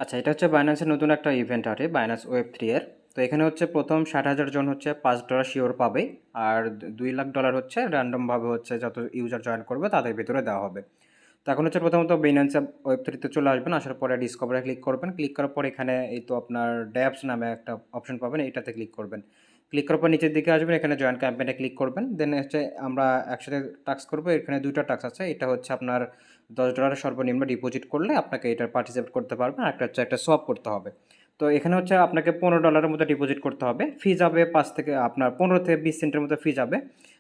আচ্ছা, এটা হচ্ছে বাইন্যান্সের নতুন একটা ইভেন্ট আছে, বাইন্যান্স ওয়েব 3 এর। তো এখানে হচ্ছে প্রথম 60,000 জন হচ্ছে $5 শিওর পাবে। আর $2 লাখ হচ্ছে র্যান্ডমভাবে হচ্ছে যত ইউজার জয়েন করবে তাদের ভিতরে দেওয়া হবে। তো এখন হচ্ছে প্রথমত বাইন্যান্স ওয়েব 3 তে চলে আসবেন, আসার পরে ডিসকভারে ক্লিক করবেন। ক্লিক করার পর এখানে এই তো আপনার ড্যাপস নামে একটা অপশন পাবেন, এটাতে ক্লিক করবেন। ক্লিক করার পর নিচের দিকে আসবেন, এখানে জয়েন ক্যাম্পেইনে ক্লিক করবেন। দেন হচ্ছে আমরা একসাথে টাস্ক করবো। এখানে দুইটা টাস্ক আছে, এটা হচ্ছে আপনার $10 সর্বনিম্ন ডিপোজিট করলে আপনাকে এটার পার্টিসিপেট করতে পারবেন, আর একটা হচ্ছে একটা সোয়াপ করতে হবে। তো এখানে হচ্ছে আপনাকে $15 মতো ডিপোজিট করতে হবে। ফি যাবে 5 থেকে আপনার 15 থেকে 20 সেন্টের মতো ফি যাবে।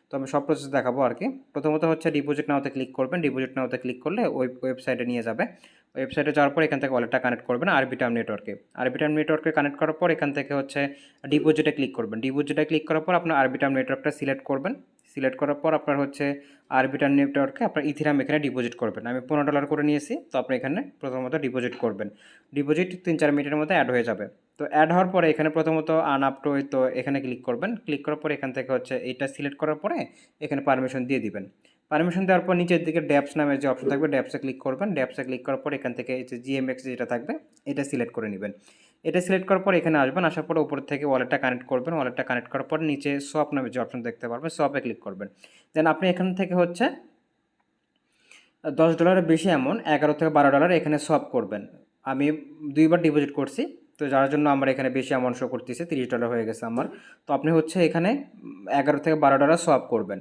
তো আমি সব প্রসেস দেখাবো আর কি। প্রথমত হচ্ছে ডিপোজিট নাওতে ক্লিক করবেন। ডিপোজিট নাওতে ক্লিক করলে ওয়েবসাইটে নিয়ে যাবে। ওয়েবসাইটে যাওয়ার পর এখান থেকে ওয়ালেটটা কানেক্ট করবেন আরবিটার্ম নেটওয়ার্কে। আরবিটার্ম নেটওয়ার্কে কানেক্ট করার পর এখান থেকে হচ্ছে ডিপোজিটে ক্লিক করবেন। ডিপোজিটে ক্লিক করার পর আপনার আরবিটার্ম নেটওয়ার্কটা সিলেক্ট করবেন। সিলেক্ট করার পর আপনার হচ্ছে আরবিটার্ম নেটওয়ার্কে আপনার ইথিরাম এখানে ডিপোজিট করবেন। আমি $15 করে নিয়েছি, তো আপনি এখানে প্রথমত ডিপোজিট করবেন। ডিপোজিট 3-4 মিনিটের মধ্যে অ্যাড হয়ে যাবে। তো অ্যাড হওয়ার পরে এখানে প্রথমত আন আপ টু, তো এখানে ক্লিক করবেন। ক্লিক করার পরে এখান থেকে হচ্ছে এইটা সিলেক্ট করার পরে এখানে পারমিশন দিয়ে দিবেন। পারমিশন দেওয়ার পর নিচের দিকে ড্যাপস নামে যে অপশন থাকবে, ড্যাপসে ক্লিক করবেন। ড্যাপসে ক্লিক করার পর এখান থেকে এই যে জিএমএক্স যেটা থাকবে এটা সিলেক্ট করে নেবেন। এটা সিলেক্ট করার পর এখানে আসবেন, আসার পরে উপর থেকে ওয়ালেটটা কানেক্ট করবেন। ওয়ালেটটা কানেক্ট করার পর নিচে সোয়াপ নামে যে অপশন দেখতে পারবেন, সোয়াপে ক্লিক করবেন। দেন আপনি এখান থেকে হচ্ছে $10 বেশি এমন $11 থেকে $12 এখানে সোয়াপ করবেন। আমি দুইবার ডিপোজিট করছি, তো যার জন্য আমার এখানে বেশি অ্যামাউন্ট শো করতেছে, $30 হয়ে গেছে আমার। তো আপনি হচ্ছে এখানে $11 থেকে $12 সোয়াপ করবেন।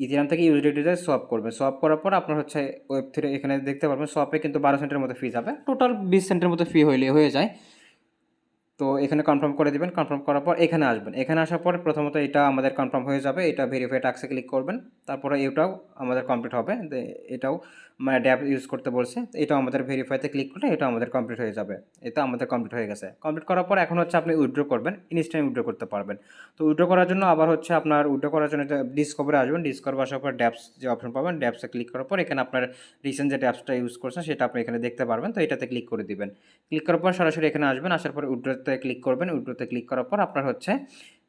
ইথিরাম থেকে ইউএসডিটিতে সোয়াপ করবেন। সোয়াপ করার পর আপনার হচ্ছে ওয়েব 3 এখানে দেখতে পারবেন সোয়াপে কিন্তু 12 সেন্টের মতো ফি যাবে। টোটাল 20 সেন্টের মতো ফি হয়ে যায়। তো এখানে কনফার্ম করে দিবেন। কনফার্ম করার পর এখানে আসবেন। এখানে আসার পর প্রথমত এটা আমাদের কনফার্ম হয়ে যাবে। এটা ভেরিফাই টাস্কে ক্লিক করবেন। তারপরে এটাও আমাদের কমপ্লিট হবে। এটাও মানে ড্যাপ ইউজ করতে বলছে, এটাও আমাদের ভেরিফাইতে ক্লিক করলে এটা আমাদের কমপ্লিট হয়ে যাবে। এটা আমাদের কমপ্লিট হয়ে গেছে। কমপ্লিট করার পর এখন হচ্ছে আপনি উইথড্র করবেন, ইনস্ট্যান্ট উইথড্র করতে পারবেন। তো উইথড্র করার জন্য আবার হচ্ছে আপনার উইথড্র করার জন্য ডিসকভারে আসবেন। ডিসকভারে আসার পর ড্যাপস যে অপশন পাবেন, ড্যাপসে ক্লিক করার পর এখানে আপনার রিসেন্ট যে ড্যাপসটা ইউজ করছেন সেটা আপনি এখানে দেখতে পারবেন। তো এটাতে ক্লিক করে দিবেন। ক্লিক করার পর সরাসরি এখানে আসবেন। আসার পর উইথড্রতে ক্লিক করবেন। উইথড্রতে ক্লিক করার পর আপনার হচ্ছে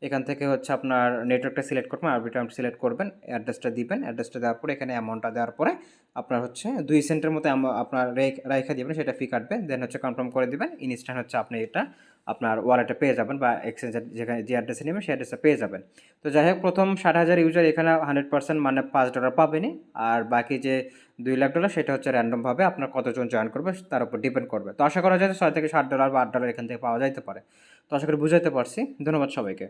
এখান থেকে হচ্ছে আপনার নেটওয়ার্কটা সিলেক্ট করবেন, আরবিটার্ম সিলেক্ট করবেন, অ্যাড্রেসটা দিবেন। অ্যাড্রেসটা দেওয়ার পরে এখানে অ্যামাউন্টটা দেওয়ার পরে আপনার হচ্ছে 2 সেন্টের মতো আপনার রেখে দিবেন, সেটা ফি কাটবে। দেন হচ্ছে কনফার্ম করে দিবেন। ইনস্ট্যান্ট হচ্ছে আপনি এটা আপনার ওয়ালেটে পেয়ে যাবেন, বা এক্সচেঞ্জের যেখানে যে অ্যাড্রেসে নেবেন সেই অ্যাড্রেসে পেয়ে যাবেন। তো যাই হোক, প্রথম 60,000 ইউজার এখানে 100% মানে $5 পাবেনই। আর বাকি যে $2 লাখ সেটা হচ্ছে র্যান্ডমভাবে আপনার কতজন জয়েন করবে তার উপর ডিপেন্ড করবে। তো আশা করা যায় $6 থেকে $7 বা $8 এখান থেকে পাওয়া যাইতে পারে। তো আশা করি বুঝাইতে পারছি। ধন্যবাদ সবাইকে।